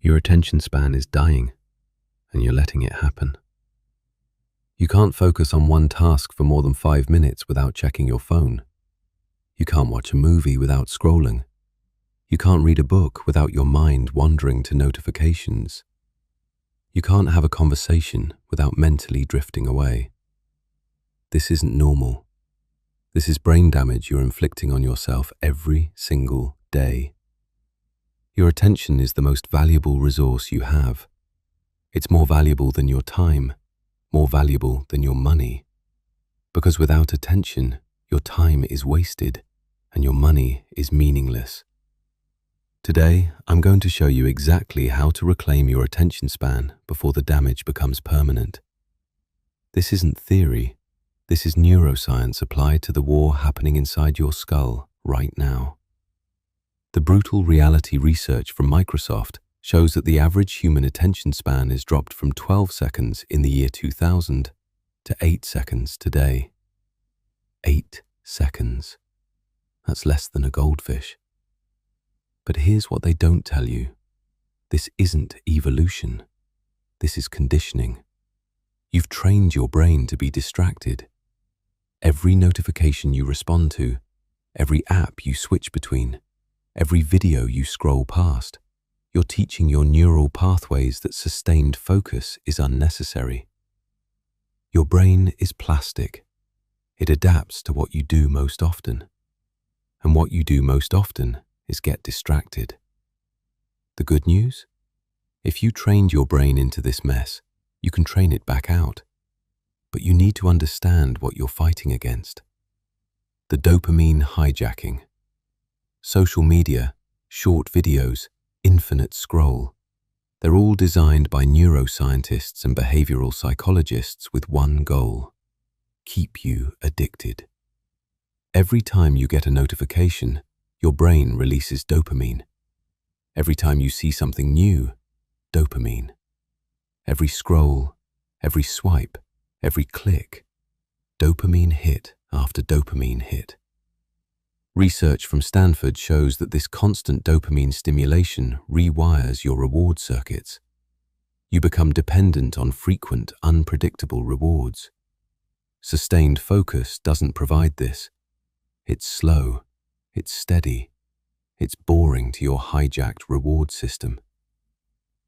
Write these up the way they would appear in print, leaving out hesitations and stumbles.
Your attention span is dying, and you're letting it happen. You can't focus on one task for more than 5 minutes without checking your phone. You can't watch a movie without scrolling. You can't read a book without your mind wandering to notifications. You can't have a conversation without mentally drifting away. This isn't normal. This is brain damage you're inflicting on yourself every single day. Your attention is the most valuable resource you have. It's more valuable than your time, more valuable than your money. Because without attention, your time is wasted and your money is meaningless. Today, I'm going to show you exactly how to reclaim your attention span before the damage becomes permanent. This isn't theory. This is neuroscience applied to the war happening inside your skull right now. The brutal reality research from Microsoft shows that the average human attention span is dropped from 12 seconds in the year 2000 to 8 seconds today. 8 seconds. That's less than a goldfish. But here's what they don't tell you. This isn't evolution. This is conditioning. You've trained your brain to be distracted. Every notification you respond to, every app you switch between, every video you scroll past, you're teaching your neural pathways that sustained focus is unnecessary. Your brain is plastic. It adapts to what you do most often. And what you do most often is get distracted. The good news? If you trained your brain into this mess, you can train it back out. But you need to understand what you're fighting against. The dopamine hijacking. Social media, short videos, infinite scroll. They're all designed by neuroscientists and behavioral psychologists with one goal: keep you addicted. Every time you get a notification, your brain releases dopamine. Every time you see something new, dopamine. Every scroll, every swipe, every click, dopamine hit after dopamine hit. Research from Stanford shows that this constant dopamine stimulation rewires your reward circuits. You become dependent on frequent, unpredictable rewards. Sustained focus doesn't provide this. It's slow, it's steady, it's boring to your hijacked reward system.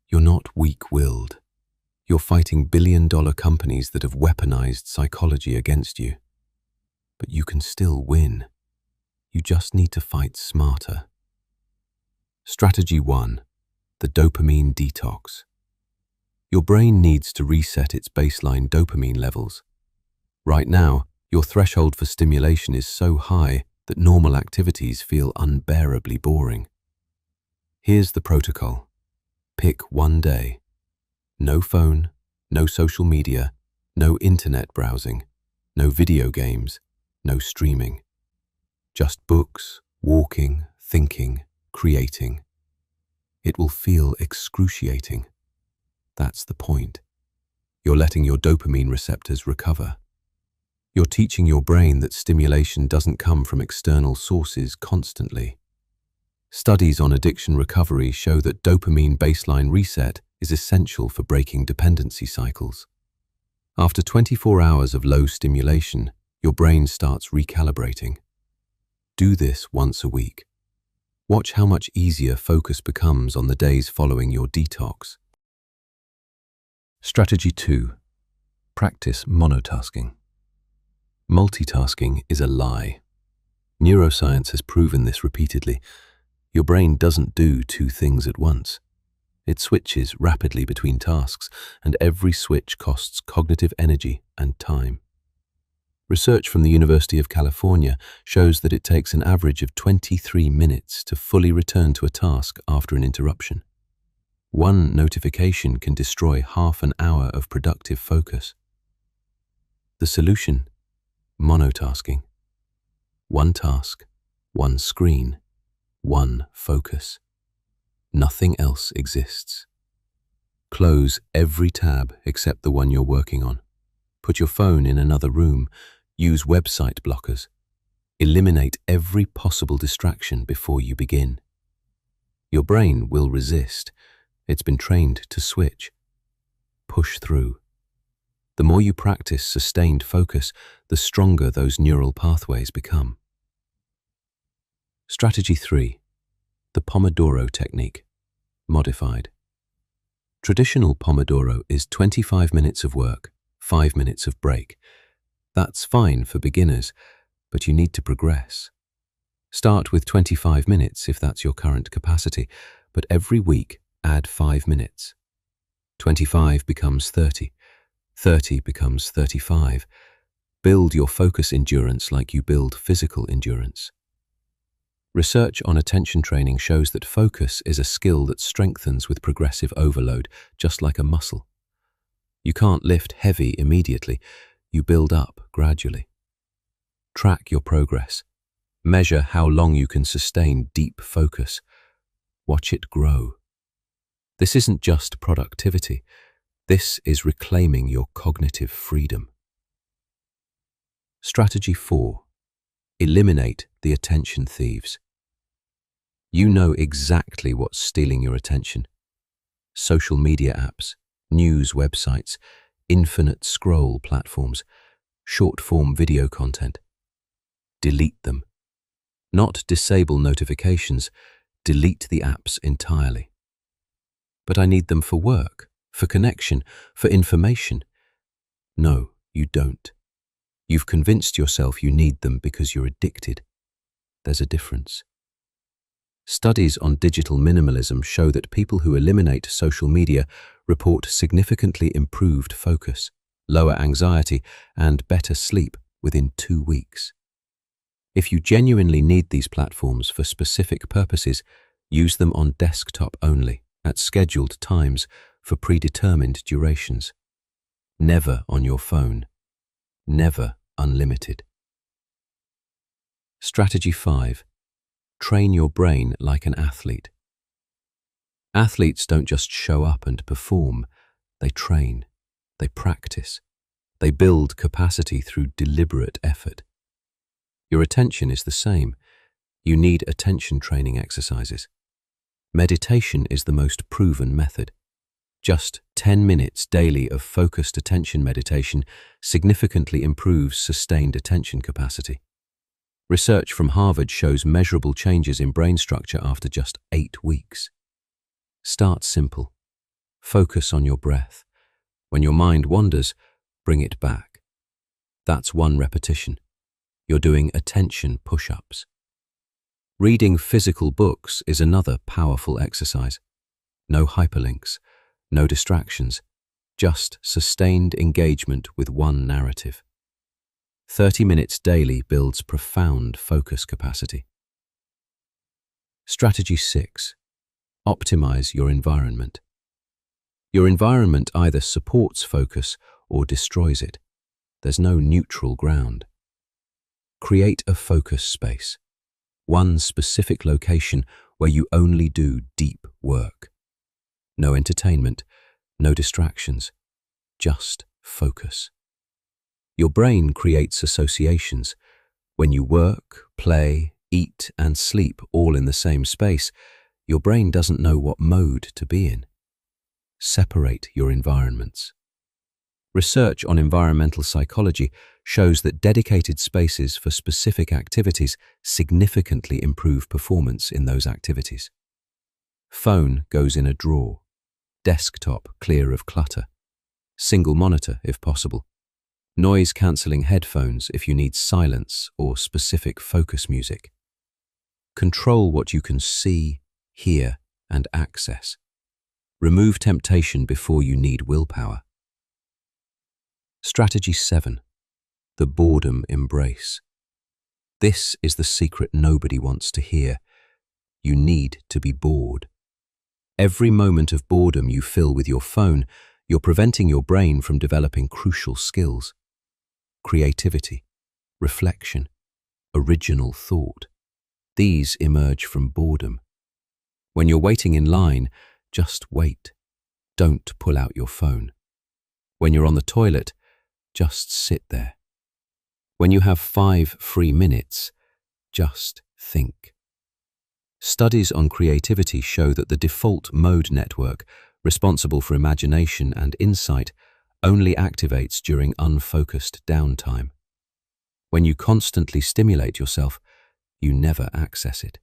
You're not weak-willed. You're fighting billion-dollar companies that have weaponized psychology against you. But you can still win. You just need to fight smarter. Strategy 1. The dopamine detox. Your brain needs to reset its baseline dopamine levels. Right now, your threshold for stimulation is so high that normal activities feel unbearably boring. Here's the protocol. Pick one day. No phone, no social media, no internet browsing, no video games, no streaming. Just books, walking, thinking, creating. It will feel excruciating. That's the point. You're letting your dopamine receptors recover. You're teaching your brain that stimulation doesn't come from external sources constantly. Studies on addiction recovery show that dopamine baseline reset is essential for breaking dependency cycles. After 24 hours of low stimulation, your brain starts recalibrating. Do this once a week. Watch how much easier focus becomes on the days following your detox. Strategy 2. Practice monotasking. Multitasking is a lie. Neuroscience has proven this repeatedly. Your brain doesn't do two things at once. It switches rapidly between tasks, and every switch costs cognitive energy and time. Research from the University of California shows that it takes an average of 23 minutes to fully return to a task after an interruption. One notification can destroy half an hour of productive focus. The solution? Monotasking. One task, one screen, one focus. Nothing else exists. Close every tab except the one you're working on. Put your phone in another room. Use website blockers. Eliminate every possible distraction before you begin. Your brain will resist, It's been trained to switch, push through. The more you practice sustained focus, the stronger those neural pathways become. Strategy 3. The Pomodoro technique, modified. Traditional Pomodoro is 25 minutes of work, 5 minutes of break. That's fine for beginners, but you need to progress. Start with 25 minutes if that's your current capacity, but every week add 5 minutes. 25 becomes 30, 30 becomes 35. Build your focus endurance like you build physical endurance. Research on attention training shows that focus is a skill that strengthens with progressive overload, just like a muscle. You can't lift heavy immediately, you build up gradually. Track your progress. Measure how long you can sustain deep focus. Watch it grow. This isn't just productivity. This is reclaiming your cognitive freedom. Strategy 4. Eliminate the attention thieves. You know exactly what's stealing your attention. Social media apps, news websites, infinite scroll platforms, short-form video content. Delete them. Not disable notifications, delete the apps entirely. But I need them for work, for connection, for information. No, you don't. You've convinced yourself you need them because you're addicted. There's a difference. Studies on digital minimalism show that people who eliminate social media report significantly improved focus, lower anxiety, and better sleep within 2 weeks. If you genuinely need these platforms for specific purposes, use them on desktop only, at scheduled times, for predetermined durations. Never on your phone. Never unlimited. Strategy 5. Train your brain like an athlete. Athletes don't just show up and perform, they train, they practice, they build capacity through deliberate effort. Your attention is the same. You need attention training exercises. Meditation is the most proven method. Just 10 minutes daily of focused attention meditation significantly improves sustained attention capacity. Research from Harvard shows measurable changes in brain structure after just 8 weeks. Start simple. Focus on your breath. When your mind wanders, bring it back. That's 1 repetition. You're doing attention push-ups. Reading physical books is another powerful exercise. No hyperlinks, no distractions, just sustained engagement with one narrative. 30 minutes daily builds profound focus capacity. Strategy 6. Optimize your environment. Your environment either supports focus or destroys it. There's no neutral ground. Create a focus space. One specific location where you only do deep work. No entertainment, no distractions, just focus. Your brain creates associations. When you work, play, eat, and sleep all in the same space, your brain doesn't know what mode to be in. Separate your environments. Research on environmental psychology shows that dedicated spaces for specific activities significantly improve performance in those activities. Phone goes in a drawer. Desktop clear of clutter. Single monitor if possible. Noise-cancelling headphones if you need silence or specific focus music. Control what you can see, hear, and access. Remove temptation before you need willpower. Strategy 7. The boredom embrace. This is the secret nobody wants to hear. You need to be bored. Every moment of boredom you fill with your phone, you're preventing your brain from developing crucial skills. Creativity, reflection, original thought. These emerge from boredom. When you're waiting in line, just wait. Don't pull out your phone. When you're on the toilet, just sit there. When you have 5 free minutes, just think. Studies on creativity show that the default mode network, responsible for imagination and insight, only activates during unfocused downtime. When you constantly stimulate yourself, you never access it.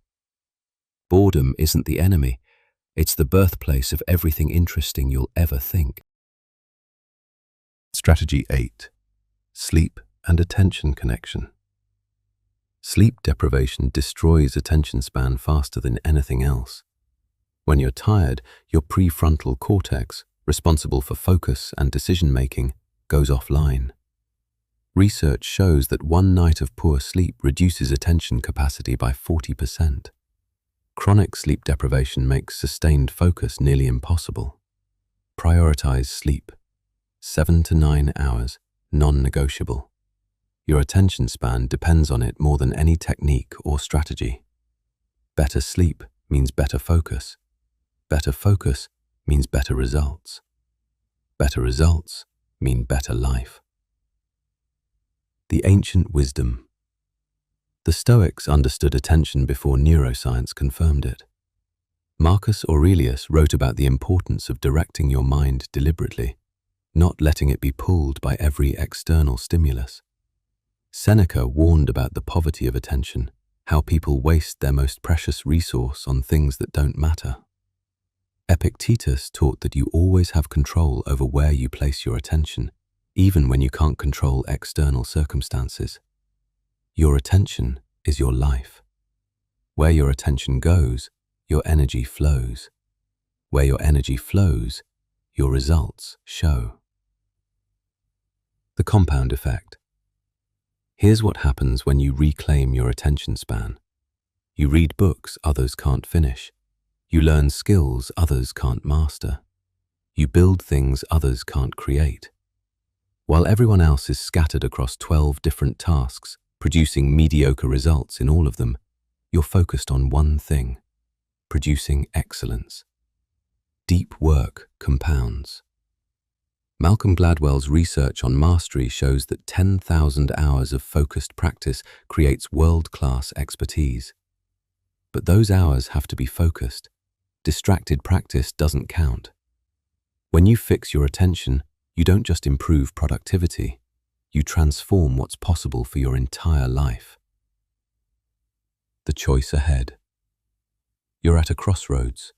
Boredom isn't the enemy, it's the birthplace of everything interesting you'll ever think. Strategy 8. Sleep and attention connection. Sleep deprivation destroys attention span faster than anything else. When you're tired, your prefrontal cortex, responsible for focus and decision-making, goes offline. Research shows that one night of poor sleep reduces attention capacity by 40%. Chronic sleep deprivation makes sustained focus nearly impossible. Prioritize sleep. 7 to 9 hours, non-negotiable. Your attention span depends on it more than any technique or strategy. Better sleep means better focus. Better focus means better results. Better results mean better life. The ancient wisdom. The Stoics understood attention before neuroscience confirmed it. Marcus Aurelius wrote about the importance of directing your mind deliberately, not letting it be pulled by every external stimulus. Seneca warned about the poverty of attention, how people waste their most precious resource on things that don't matter. Epictetus taught that you always have control over where you place your attention, even when you can't control external circumstances. Your attention is your life. Where your attention goes, your energy flows. Where your energy flows, your results show. The compound effect. Here's what happens when you reclaim your attention span. You read books others can't finish. You learn skills others can't master. You build things others can't create. While everyone else is scattered across 12 different tasks, producing mediocre results in all of them, you're focused on one thing: producing excellence. Deep work compounds. Malcolm Gladwell's research on mastery shows that 10,000 hours of focused practice creates world-class expertise. But those hours have to be focused. Distracted practice doesn't count. When you fix your attention, you don't just improve productivity, you transform what's possible for your entire life. The choice ahead. You're at a crossroads.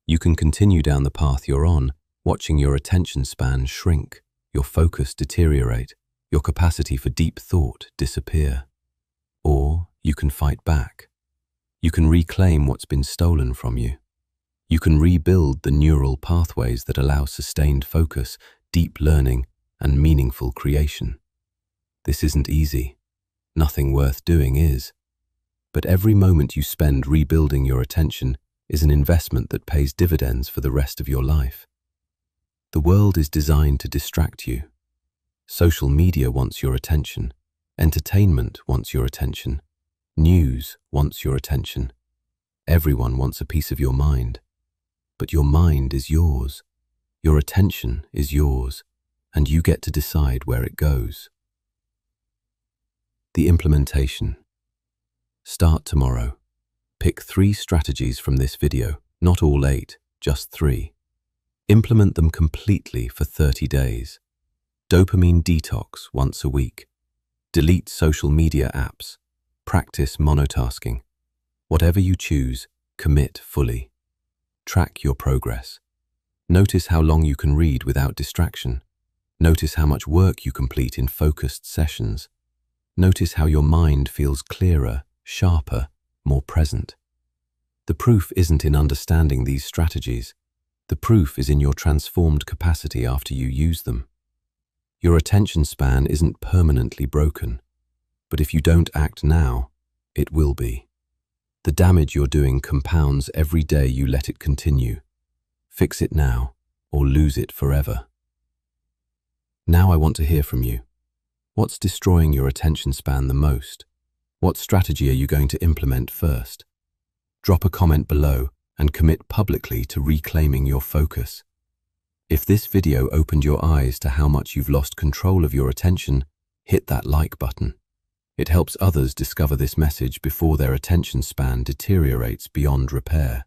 You can continue down the path you're on, watching your attention span shrink, your focus deteriorate, your capacity for deep thought disappear. Or you can fight back. You can reclaim what's been stolen from you. You can rebuild the neural pathways that allow sustained focus, deep learning, and meaningful creation. This isn't easy. Nothing worth doing is. But every moment you spend rebuilding your attention is an investment that pays dividends for the rest of your life. The world is designed to distract you. Social media wants your attention. Entertainment wants your attention. News wants your attention. Everyone wants a piece of your mind. But your mind is yours. Your attention is yours, and you get to decide where it goes. The implementation. Start tomorrow. Pick 3 strategies from this video, not all 8, just 3. Implement them completely for 30 days. Dopamine detox once a week. Delete social media apps. Practice monotasking. Whatever you choose, commit fully. Track your progress. Notice how long you can read without distraction. Notice how much work you complete in focused sessions. Notice how your mind feels clearer, sharper, more present. The proof isn't in understanding these strategies. The proof is in your transformed capacity after you use them. Your attention span isn't permanently broken, but if you don't act now, it will be. The damage you're doing compounds every day you let it continue. Fix it now, or lose it forever. Now I want to hear from you. What's destroying your attention span the most? What strategy are you going to implement first? Drop a comment below and commit publicly to reclaiming your focus. If this video opened your eyes to how much you've lost control of your attention, hit that like button. It helps others discover this message before their attention span deteriorates beyond repair.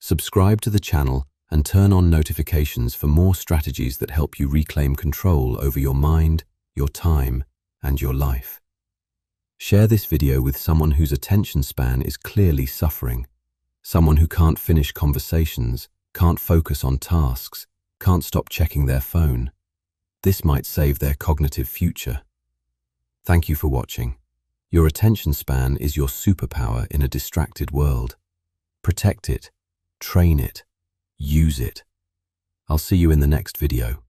Subscribe to the channel and turn on notifications for more strategies that help you reclaim control over your mind, your time, and your life. Share this video with someone whose attention span is clearly suffering, someone who can't finish conversations, can't focus on tasks, can't stop checking their phone. This might save their cognitive future. Thank you for watching. Your attention span is your superpower in a distracted world. Protect it, train it, use it. I'll see you in the next video.